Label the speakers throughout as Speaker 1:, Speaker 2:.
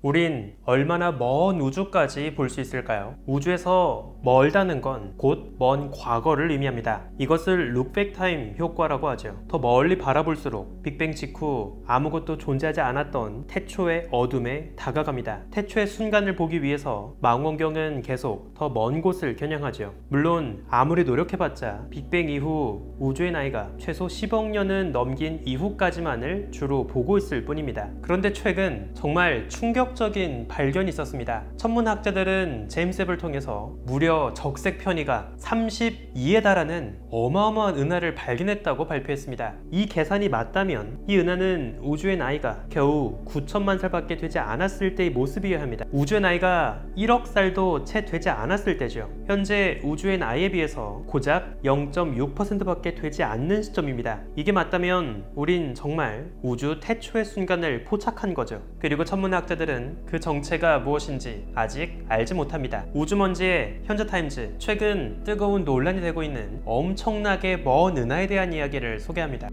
Speaker 1: 우린 얼마나 먼 우주까지 볼 수 있을까요? 우주에서 멀다는 건 곧 먼 과거를 의미합니다. 이것을 룩백타임 효과라고 하죠. 더 멀리 바라볼수록 빅뱅 직후 아무것도 존재하지 않았던 태초의 어둠에 다가갑니다. 태초의 순간을 보기 위해서 망원경은 계속 더 먼 곳을 겨냥하죠. 물론 아무리 노력해봤자 빅뱅 이후 우주의 나이가 최소 10억 년은 넘긴 이후까지만을 주로 보고 있을 뿐입니다. 그런데 최근 정말 충격적인 발견이 있었습니다. 천문학자들은 제임스 웹을 통해서 무려 적색 편이가 32에 달하는 어마어마한 은하를 발견했다고 발표했습니다. 이 계산이 맞다면 이 은하는 우주의 나이가 겨우 9천만 살밖에 되지 않았을 때의 모습이어야 합니다. 우주의 나이가 1억 살도 채 되지 않았을 때죠. 현재 우주의 나이에 비해서 고작 0.6%밖에 되지 않는 시점입니다. 이게 맞다면 우린 정말 우주 태초의 순간을 포착한 거죠. 그리고 천문학자들은 그 정체가 무엇인지 아직 알지 못합니다. 우주먼지의 현재타임즈, 최근 뜨거운 논란이 되고 있는 엄청나게 먼 은하에 대한 이야기를 소개합니다.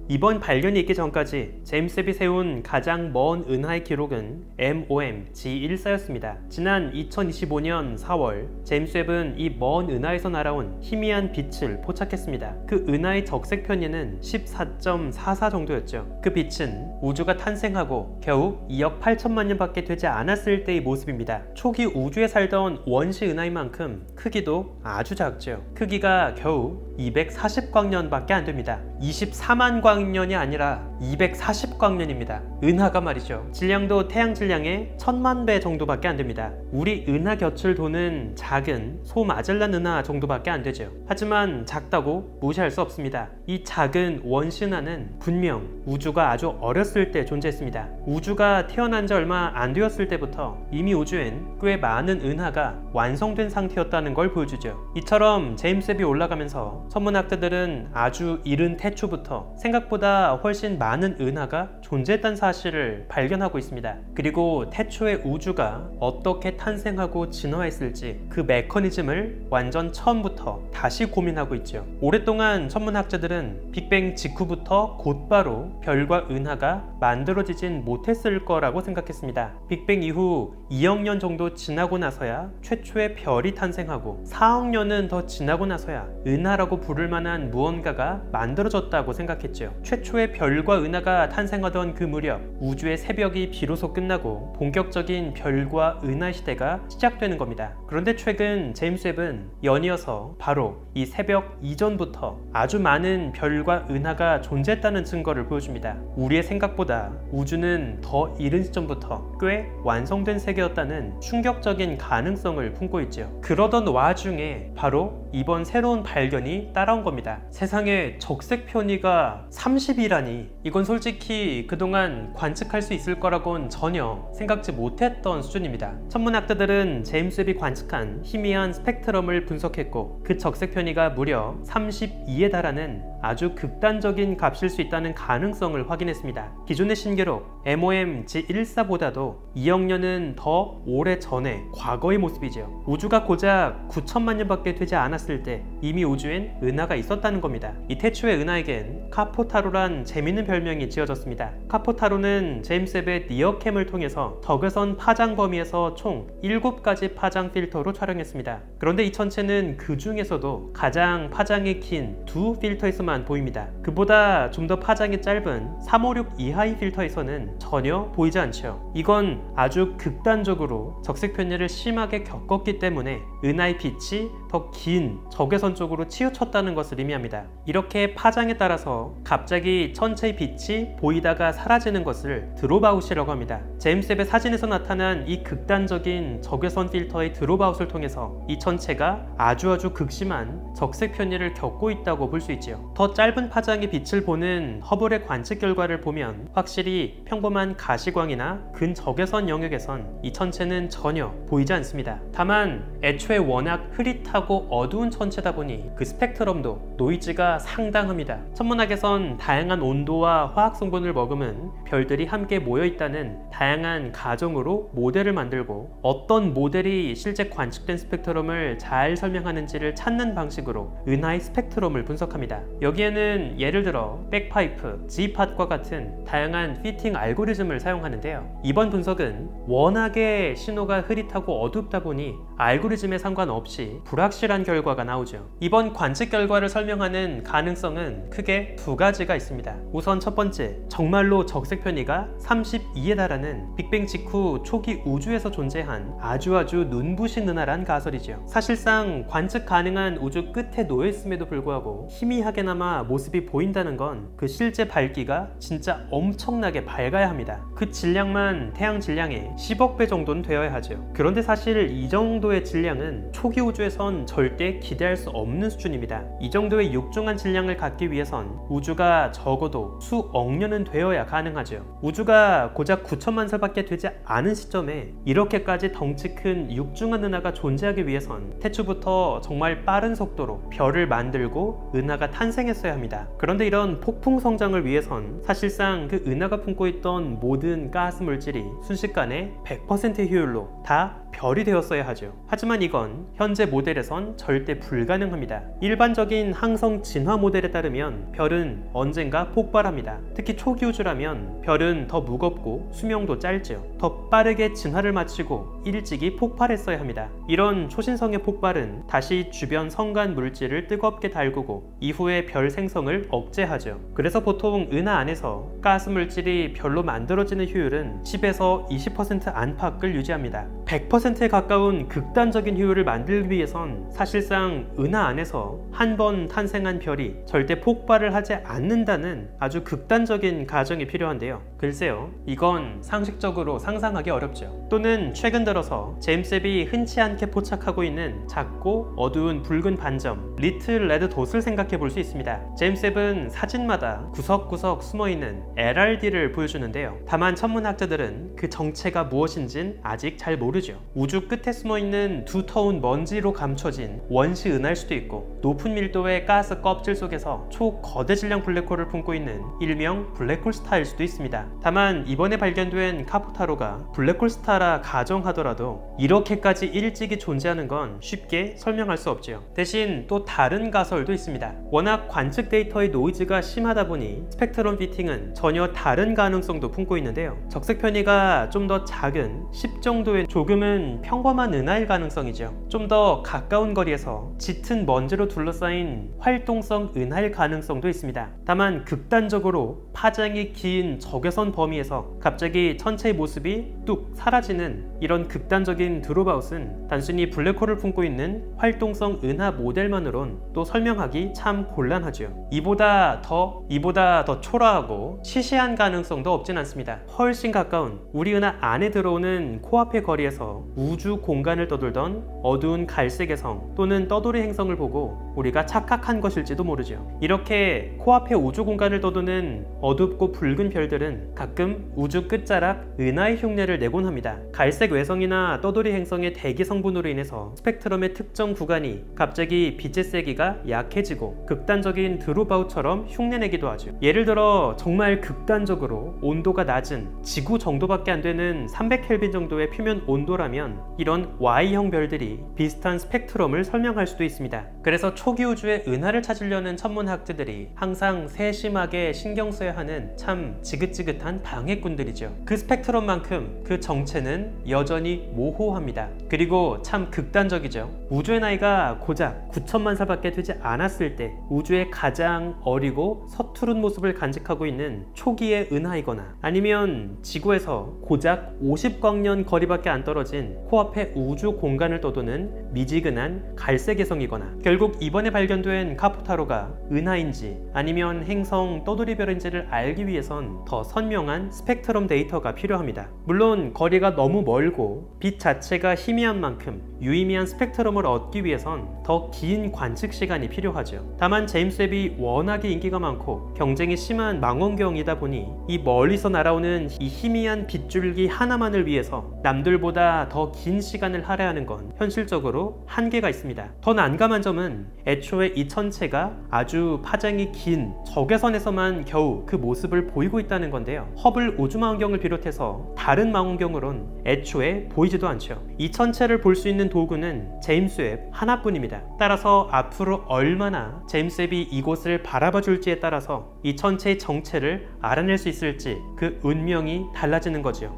Speaker 1: 이번 발견이 있기 전까지 제임스 웹이 세운 가장 먼 은하의 기록은 MOM G14였습니다. 지난 2025년 4월 제임스 웹은 이 먼 은하에서 날아온 희미한 빛을 포착했습니다. 그 은하의 적색 편의는 14.44 정도였죠. 그 빛은 우주가 탄생하고 겨우 2억 8천만 년밖에 되지 않았을 때의 모습입니다. 초기 우주에 살던 원시 은하인 만큼 크기도 아주 작죠. 크기가 겨우 240광년밖에 안 됩니다. 24만 광년이 아니라 240광년입니다. 은하가 말이죠. 질량도 태양 질량의 1000만 배 정도밖에 안 됩니다. 우리 은하 곁을 도는 작은 소마젤란 은하 정도밖에 안 되죠. 하지만 작다고 무시할 수 없습니다. 이 작은 원시 은하는 분명 우주가 아주 어렸을 때 존재했습니다. 우주가 태어난 지 얼마 안 되었을 때부터 이미 우주엔 꽤 많은 은하가 완성된 상태였다는 걸 보여주죠. 이처럼 제임스 웹이 올라가면서 천문학자들은 아주 이른 태초부터 생각보다 훨씬 많은 은하가 존재했다는 사실을 발견하고 있습니다. 그리고 태초의 우주가 어떻게 탄생하고 진화했을지 그 메커니즘을 완전 처음부터 다시 고민하고 있죠. 오랫동안 천문학자들은 빅뱅 직후부터 곧바로 별과 은하가 만들어지진 못했을 거라고 생각했습니다. 빅뱅 이후 2억 년 정도 지나고 나서야 최초의 별이 탄생하고 4억 년은 더 지나고 나서야 은하라고 부를 만한 무언가가 만들어졌다고 생각했죠. 최초의 별과 은하가 탄생하던 그 무렵 우주의 새벽이 비로소 끝나고 본격적인 별과 은하 시대가 시작되는 겁니다. 그런데 최근 제임스 웹은 연이어서 바로 이 새벽 이전부터 아주 많은 별과 은하가 존재했다는 증거를 보여줍니다. 우리의 생각보다 우주는 더 이른 시점부터 꽤 완성된 세계였다는 충격적인 가능성을 품고 있죠. 그러던 와중에 바로 이번 새로운 발견이 따라온 겁니다. 세상에 적색 편의가 30이라니, 이건 솔직히 그동안 관측할 수 있을 거라고는 전혀 생각지 못했던 수준입니다. 천문학자들은 제임스 웹이 관측한 희미한 스펙트럼을 분석했고 그 적색 편의가 무려 32에 달하는 아주 극단적인 값일 수 있다는 가능성을 확인했습니다. 기존의 신기록 MOM G14보다도 2억 년은 더 오래 전의 과거의 모습이죠. 우주가 고작 9천만 년밖에 되지 않았을 때 이미 우주엔 은하가 있었다는 겁니다. 이 태초의 은하에겐 카포타로란 재밌는 별명이 지어졌습니다. 카포타로는 제임스 웹의 니어캠을 통해서 적외선 파장 범위에서 총 7가지 파장 필터로 촬영했습니다. 그런데 이 천체는 그 중에서도 가장 파장이 긴 두 필터에서만 보입니다. 그보다 좀 더 파장이 짧은 356 이하의 필터에서는 전혀 보이지 않죠. 이건 아주 극단적으로 적색 편의를 심하게 겪었기 때문에 은하의 빛이 더 긴 적외선 쪽으로 치우쳤다는 것을 의미합니다. 이렇게 파장에 따라서 갑자기 천체의 빛이 보이다가 사라지는 것을 드롭아웃이라고 합니다. 제임스 웹의 사진에서 나타난 이 극단적인 적외선 필터의 드롭아웃을 통해서 이 천체가 아주 극심한 적색 편의를 겪고 있다고 볼 수 있지요. 더 짧은 파장의 빛을 보는 허블의 관측 결과를 보면 확실히 평범한 가시광이나 근적외선 영역에선 이 천체는 전혀 보이지 않습니다. 다만 애초에 워낙 흐릿하고 어두운 천체다 보니 그 스펙트럼도 노이즈가 상당합니다. 천문학에선 웹은 다양한 온도와 화학 성분을 머금은 별들이 함께 모여 있다는 다양한 가정으로 모델을 만들고 어떤 모델이 실제 관측된 스펙트럼을 잘 설명하는지를 찾는 방식으로 은하의 스펙트럼을 분석합니다. 여기에는 예를 들어 백파이프, G팟과 같은 다양한 피팅 알고리즘을 사용하는데요. 이번 분석은 워낙에 신호가 흐릿하고 어둡다 보니 알고리즘에 상관없이 불확실한 결과가 나오죠. 이번 관측 결과를 설명하는 가능성은 크게 두 가지가 있습니다. 우선 첫 번째, 정말로 적색 편이가 32에 달하는 빅뱅 직후 초기 우주에서 존재한 아주 눈부신 은하란 가설이죠. 사실상 관측 가능한 우주 끝에 놓여 있음에도 불구하고 희미하게나마 모습이 보인다는 건 그 실제 밝기가 진짜 엄청나게 밝아야 합니다. 그 질량만 태양 질량의 10억 배 정도는 되어야 하죠. 그런데 사실 이 정도의 질량은 초기 우주에선 절대 기대할 수 없는 수준입니다. 이 정도의 육중한 질량을 갖기 위해선 우주가 적어도 수억 년은 되어야 가능하죠. 우주가 고작 9천만 살밖에 되지 않은 시점에 이렇게까지 덩치 큰 육중한 은하가 존재하기 위해선 태초부터 정말 빠른 속도로 별을 만들고 은하가 탄생했어야 합니다. 그런데 이런 폭풍 성장을 위해선 사실상 그 은하가 품고 있던 모든 가스 물질이 순식간에 100% 효율로 다 별이 되었어야 하죠. 하지만 이건 현재 모델에선 절대 불가능합니다. 일반적인 항성 진화 모델에 따르면 별은 언젠가 폭발합니다. 특히 초기 우주라면 별은 더 무겁고 수명도 짧죠. 더 빠르게 진화를 마치고 일찍이 폭발했어야 합니다. 이런 초신성의 폭발은 다시 주변 성간 물질을 뜨겁게 달구고 이후에 별 생성을 억제하죠. 그래서 보통 은하 안에서 가스 물질이 별로 만들어지는 효율은 10에서 20% 안팎을 유지합니다. 100%에 가까운 극단적인 효율을 만들기 위해선 사실상 은하 안에서 한 번 탄생한 별이 절대 폭발을 하지 않는다는 아주 극단적인 가정이 필요한데요. 글쎄요, 이건 상식적으로 상상하기 어렵죠. 또는 최근 들어서 제임스 웹이 흔치 않게 포착하고 있는 작고 어두운 붉은 반점, 리틀 레드 돛을 생각해 볼 수 있습니다. 제임스 웹은 사진마다 구석구석 숨어있는 LRD를 보여주는데요. 다만 천문학자들은 그 정체가 무엇인진 아직 잘 모르죠. 우주 끝에 숨어있는 두터운 먼지로 감춰진 원시 은하일 수도 있고 높은 밀도의 가스 껍질 속에서 초거대 질량 블랙홀을 품고 있는 일명 블랙홀 스타일 수도 있습니다. 다만 이번에 발견된 카포타로가 블랙홀 스타라 가정하더라도 이렇게까지 일찍이 존재하는 건 쉽게 설명할 수 없죠. 대신 또 다른 가설도 있습니다. 워낙 관측 데이터의 노이즈가 심하다 보니 스펙트럼 피팅은 전혀 다른 가능성도 품고 있는데요. 적색 편이가 좀 더 작은 10 정도의 조금은 평범한 은하일 가능성이죠. 좀 더 가까운 거리에서 짙은 먼지로 둘러싸인 활동성 은하일 가능성도 있습니다. 다만 극단적으로 파장이 긴 적외선 범위에서 갑자기 천체의 모습이 뚝 사라지는 이런 극단적인 드롭아웃은 단순히 블랙홀을 품고 있는 활동성 은하 모델만으론 또 설명하기 참 곤란하죠. 이보다 더 초라하고 시시한 가능성도 없진 않습니다. 훨씬 가까운 우리 은하 안에 들어오는 코앞의 거리에서 우주 공간을 떠돌던 어두운 갈색의 성 또는 떠돌이 행성을 보고 우리가 착각한 것일지도 모르죠. 이렇게 코앞의 우주 공간을 떠도는 어둡고 붉은 별들은 가끔 우주 끝자락 은하의 흉내를 내곤 합니다. 갈색 외성이나 떠돌이 행성의 대기 성분으로 인해서 스펙트럼의 특정 구간이 갑자기 빛의 세기가 약해지고 극단적인 드롭아웃처럼 흉내내기도 하죠. 예를 들어 정말 극단적으로 온도가 낮은 지구 정도밖에 안 되는 300켈빈 정도의 표면 온도라면 이런 Y형 별들이 비슷한 스펙트럼을 설명할 수도 있습니다. 그래서 초기 우주의 은하를 찾으려는 천문학자들이 항상 세심하게 신경 써야 하는 참 지긋지긋한 방해꾼들이죠. 그 스펙트럼만큼 그 정체는 여전히 모호합니다. 그리고 참 극단적이죠. 우주의 나이가 고작 9천만 살밖에 되지 않았을 때 우주의 가장 어리고 서투른 모습을 간직하고 있는 초기의 은하이거나 아니면 지구에서 고작 50광년 거리밖에 안 떨어진 코앞의 우주 공간을 떠도는 미지근한 갈색 해성이거나 결국 이번에 발견된 카포타로가 은하인지 아니면 행성 떠돌이별인지를 알기 위해선 더 선명한 스펙트럼 데이터가 필요합니다. 물론 거리가 너무 멀고 빛 자체가 희미한 만큼 유의미한 스펙트럼을 얻기 위해선 더 긴 관측 시간이 필요하죠. 다만 제임스 웹이 워낙에 인기가 많고 경쟁이 심한 망원경이다 보니 이 멀리서 날아오는 이 희미한 빗줄기 하나만을 위해서 남들보다 더 더 긴 시간을 할애하는 건 현실적으로 한계가 있습니다. 더 난감한 점은 애초에 이 천체가 아주 파장이 긴 적외선에서만 겨우 그 모습을 보이고 있다는 건데요. 허블 우주망원경을 비롯해서 다른 망원경으론 애초에 보이지도 않죠. 이 천체를 볼 수 있는 도구는 제임스 웹 하나뿐입니다. 따라서 앞으로 얼마나 제임스 웹이 이곳을 바라봐 줄지에 따라서 이 천체의 정체를 알아낼 수 있을지 그 운명이 달라지는 거지요.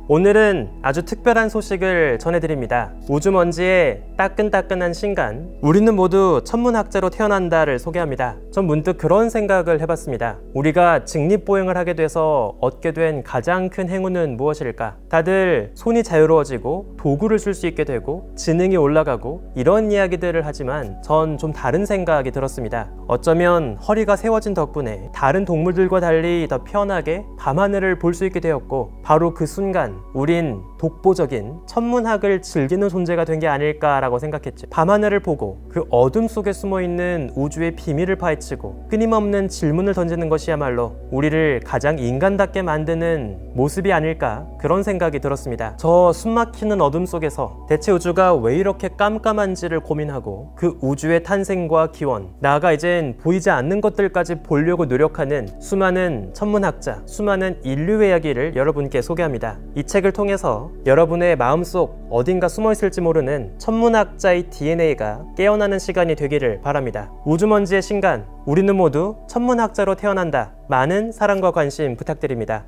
Speaker 1: 오늘은 아주 특별한 소식을 전해드립니다. 우주먼지의 따끈따끈한 신간, 우리는 모두 천문학자로 태어난다를 소개합니다. 전 문득 그런 생각을 해봤습니다. 우리가 직립보행을 하게 돼서 얻게 된 가장 큰 행운은 무엇일까? 다들 손이 자유로워지고 도구를 쓸 수 있게 되고 지능이 올라가고 이런 이야기들을 하지만 전 좀 다른 생각이 들었습니다. 어쩌면 허리가 세워진 덕분에 다른 동물들과 달리 더 편하게 밤하늘을 볼 수 있게 되었고, 바로 그 순간 우린 독보적인 천문학을 즐기는 존재가 된 게 아닐까라고 생각했죠. 밤하늘을 보고 그 어둠 속에 숨어있는 우주의 비밀을 파헤치고 끊임없는 질문을 던지는 것이야말로 우리를 가장 인간답게 만드는 모습이 아닐까, 그런 생각이 들었습니다. 저 숨막히는 어둠 속에서 대체 우주가 왜 이렇게 깜깜한지를 고민하고 그 우주의 탄생과 기원, 나아가 이젠 보이지 않는 것들까지 보려고 노력하는 수많은 천문학자, 수많은 인류의 이야기를 여러분께 소개합니다. 이 책을 통해서 여러분의 마음속 어딘가 숨어있을지 모르는 천문학자의 DNA가 깨어나는 시간이 되기를 바랍니다. 우주먼지의 신간, 우리는 모두 천문학자로 태어난다. 많은 사랑과 관심 부탁드립니다.